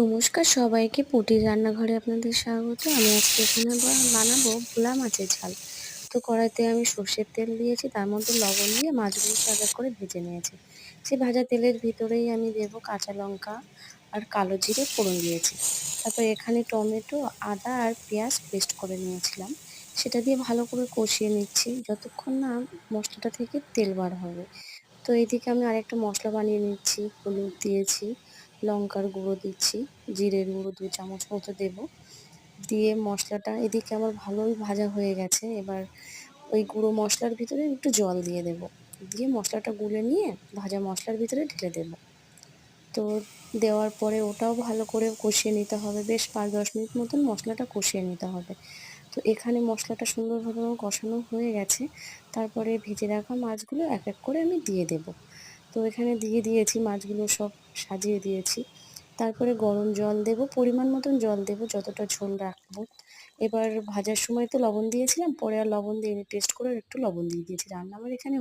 নমস্কার সবাইকে, পুটির রান্নাঘরে আপনাদের স্বাগত। আমি আজকে এখানে বানাবো ভোলা মাছের ঝাল। তো কড়াইতে আমি সর্ষের তেল দিয়েছি, তার মধ্যে লবণ দিয়ে মাছগুলোকে এক এক করে ভেজে নিয়েছি। সেই ভাজা তেলের ভিতরেই আমি দেবো কাঁচা লঙ্কা আর কালো জিরে ফোড়ন দিয়েছি। তারপর এখানে টমেটো, আদা আর পেঁয়াজ পেস্ট করে নিয়েছিলাম, সেটা দিয়ে ভালো করে কষিয়ে নিচ্ছি যতক্ষণ না মশলাটা থেকে তেল বার হবে। তো এইদিকে আমি আরেকটা মশলা বানিয়ে নিচ্ছি। হলুদ দিয়েছি, লঙ্কার গুঁড়ো দিচ্ছি, জিরের গুঁড়ো 2 চামচ মতো দেবো। দিয়ে মশলাটা এদিকে আমার ভালোই ভাজা হয়ে গেছে। এবার ওই গুঁড়ো মশলার ভিতরে একটু জল দিয়ে দেবো। দিয়ে মশলাটা গুলে নিয়ে ভাজা মশলার ভিতরে ঢেলে দেবো। তো দেওয়ার পরে ওটাও ভালো করে কষিয়ে নিতে হবে। বেশ 5-10 মিনিট মতন মশলাটা কষিয়ে নিতে হবে। তো এখানে মশলাটা সুন্দরভাবে আমার কষানো হয়ে গেছে। তারপরে ভেজে রাখা মাছগুলো এক এক করে আমি দিয়ে দেবো। তো এখানে দিয়ে দিয়েছি, মাছগুলো সব সাজিয়ে দিয়েছি। তারপরে গরম জল দেবো, পরিমাণ মতন জল দেবো, যতটা ঝোল রাখবো। এবার ভাজার সময় তো লবণ দিয়েছিলাম, পরে আর লবণ দিইনি, টেস্ট করে একটু লবণ দিয়ে দিয়েছি। রান্না আমার এখানে